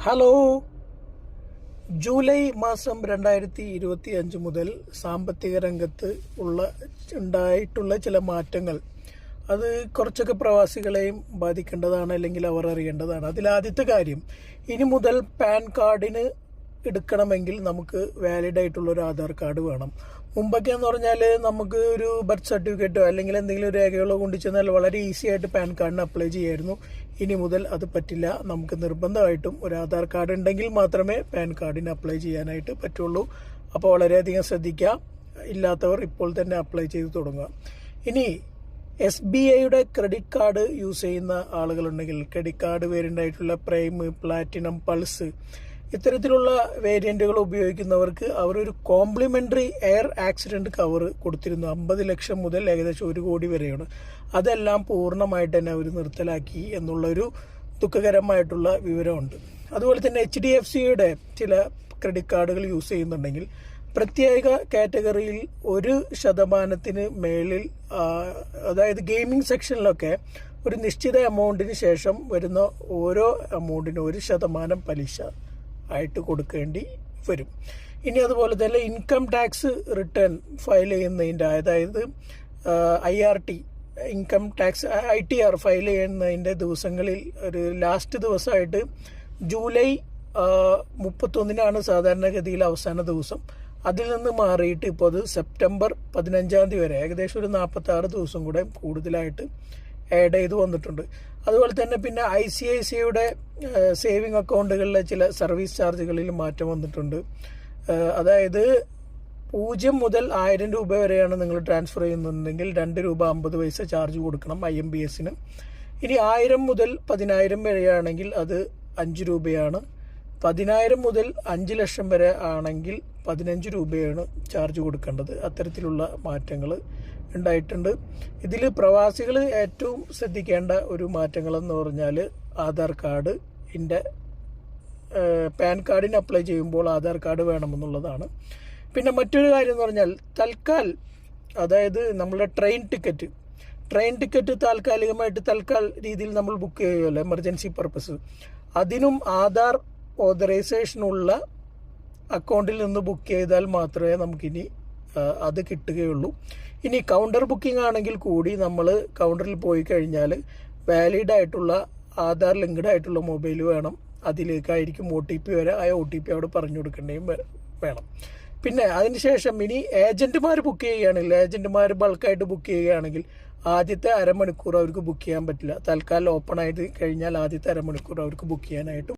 Hello. July മാസം 2025 മുതൽ സാമ്പത്തിക രംഗത്ത് ഉണ്ടായിട്ടുള്ള ചില മാറ്റങ്ങൾ അത് കുറച്ചൊക്കെ പ്രവാസികളെയും ബാധിക്കേണ്ടതാണ്, അല്ലെങ്കിൽ അവർ അറിയേണ്ടതാണ്. അതിലാദ്യത്തെ കാര്യം, ഇനി മുതൽ പാൻ കാർഡിന് എടുക്കണമെങ്കിൽ നമുക്ക് വാലിഡ് ആയിട്ടുള്ള ഒരു ആധാർ കാർഡ് വേണം. മുമ്പൊക്കെ എന്ന് പറഞ്ഞാൽ നമുക്ക് ഒരു ബർത്ത് സർട്ടിഫിക്കറ്റോ അല്ലെങ്കിൽ എന്തെങ്കിലും ഒരു രേഖകളോ കൊണ്ടു ചെന്നാൽ വളരെ ഈസി ആയിട്ട് പാൻ കാർഡിന് അപ്ലൈ ചെയ്യായിരുന്നു. ഇനി മുതൽ അത് പറ്റില്ല. നമുക്ക് നിർബന്ധമായിട്ടും ഒരു ആധാർ കാർഡ് ഉണ്ടെങ്കിൽ മാത്രമേ പാൻ കാർഡിന് അപ്ലൈ ചെയ്യാനായിട്ട് പറ്റുള്ളൂ. അപ്പോൾ വളരെയധികം ശ്രദ്ധിക്കുക. ഇല്ലാത്തവർ ഇപ്പോൾ തന്നെ അപ്ലൈ ചെയ്ത് തുടങ്ങുക. ഇനി SBIയുടെ ക്രെഡിറ്റ് കാർഡ് യൂസ് ചെയ്യുന്ന ആളുകളുണ്ടെങ്കിൽ, ക്രെഡിറ്റ് കാർഡ് വേരിയൻ്റ് ആയിട്ടുള്ള പ്രൈം, പ്ലാറ്റിനം, പൾസ് ഇത്തരത്തിലുള്ള വേരിയന്റുകൾ ഉപയോഗിക്കുന്നവർക്ക് അവരൊരു കോംപ്ലിമെന്ററി എയർ ആക്സിഡന്റ് കവർ കൊടുത്തിരുന്നു. 50 ലക്ഷം മുതൽ ഏകദേശം 1 കോടി വരെയാണ്. അതെല്ലാം പൂർണ്ണമായിട്ട് തന്നെ അവർ നിർത്തലാക്കി എന്നുള്ളൊരു ദുഃഖകരമായിട്ടുള്ള വിവരമുണ്ട്. അതുപോലെ തന്നെ HDFCയുടെ ചില ക്രെഡിറ്റ് കാർഡുകൾ യൂസ് ചെയ്യുന്നുണ്ടെങ്കിൽ പ്രത്യേക കാറ്റഗറിയിൽ 1% മേളിൽ, അതായത് ഗെയിമിംഗ് സെക്ഷനിലൊക്കെ ഒരു നിശ്ചിത എമൗണ്ടിന് ശേഷം വരുന്ന ഓരോ എമൗണ്ടിനും 1% പലിശ ആയിട്ട് കൊടുക്കേണ്ടി വരും. ഇനി അതുപോലെ തന്നെ ഇൻകം ടാക്സ് റിട്ടേൺ ഫയൽ ചെയ്യുന്നതിൻ്റെ, അതായത് IRT income tax ITR file ചെയ്യുന്നതിൻ്റെ ദിവസങ്ങളിൽ ഒരു ലാസ്റ്റ് ദിവസമായിട്ട് ജൂലൈ 31 സാധാരണഗതിയിൽ അവസാന ദിവസം. അതിൽ നിന്ന് മാറിയിട്ട് ഇപ്പോൾ അത് സെപ്റ്റംബർ 15 വരെ ഏകദേശം ഒരു 46 ദിവസം കൂടെ കൂടുതലായിട്ട് ആഡ് ചെയ്ത് വന്നിട്ടുണ്ട്. അതുപോലെ തന്നെ പിന്നെ ICICIയുടെ സേവിങ് അക്കൗണ്ടുകളിലെ ചില സർവീസ് ചാർജുകളിൽ മാറ്റം വന്നിട്ടുണ്ട്. അതായത് 0 മുതൽ 1000 രൂപ വരെയാണ് നിങ്ങൾ ട്രാൻസ്ഫർ ചെയ്യുന്നുണ്ടെങ്കിൽ 2 രൂപ 50 പൈസ ചാർജ് കൊടുക്കണം IMBSന്. ഇനി 1000 മുതൽ 10000 വരെയാണെങ്കിൽ അത് 5 രൂപയാണ്. 10000 മുതൽ 5 ലക്ഷം വരെ ആണെങ്കിൽ 15 രൂപയാണ് ചാർജ് കൊടുക്കേണ്ടത്. അത്തരത്തിലുള്ള മാറ്റങ്ങൾ ഉണ്ടായിട്ടുണ്ട്. ഇതിൽ പ്രവാസികൾ ഏറ്റവും ശ്രദ്ധിക്കേണ്ട ഒരു മാറ്റങ്ങളെന്ന് പറഞ്ഞാൽ ആധാർ കാർഡിൻ്റെ പാൻ കാർഡിന് അപ്ലൈ ചെയ്യുമ്പോൾ ആധാർ കാർഡ് വേണമെന്നുള്ളതാണ്. പിന്നെ മറ്റൊരു കാര്യം എന്ന് പറഞ്ഞാൽ തൽക്കാൽ, അതായത് നമ്മളുടെ ട്രെയിൻ ടിക്കറ്റ് താൽക്കാലികമായിട്ട് രീതിയിൽ നമ്മൾ ബുക്ക് ചെയ്യുമല്ലോ, എമർജൻസി പർപ്പസ്, അതിനും ആധാർ ഓതറൈസേഷനുള്ള അക്കൗണ്ടിൽ നിന്ന് ബുക്ക് ചെയ്താൽ മാത്രമേ നമുക്കിനി അത് കിട്ടുകയുള്ളൂ. ഇനി കൗണ്ടർ ബുക്കിംഗ് ആണെങ്കിൽ കൂടി നമ്മൾ കൗണ്ടറിൽ പോയി കഴിഞ്ഞാൽ വാലിഡ് ആയിട്ടുള്ള ആധാർ ലിങ്ക്ഡ് ആയിട്ടുള്ള മൊബൈൽ വേണം. അതിലേക്കായിരിക്കും OTP വരെ. ആ OTP അവിടെ പറഞ്ഞു കൊടുക്കേണ്ടതും വേണം. പിന്നെ അതിനുശേഷം ഇനി ഏജന്റുമാർ ബുക്ക് ചെയ്യുകയാണെങ്കിൽ, ഏജന്റുമാർ ബൾക്കായിട്ട് ബുക്ക് ചെയ്യുകയാണെങ്കിൽ ആദ്യത്തെ അരമണിക്കൂർ അവർക്ക് ബുക്ക് ചെയ്യാൻ പറ്റില്ല. തൽക്കാലം ഓപ്പൺ ആയിട്ട് കഴിഞ്ഞാൽ ആദ്യത്തെ അരമണിക്കൂർ അവർക്ക് ബുക്ക് ചെയ്യാനായിട്ട്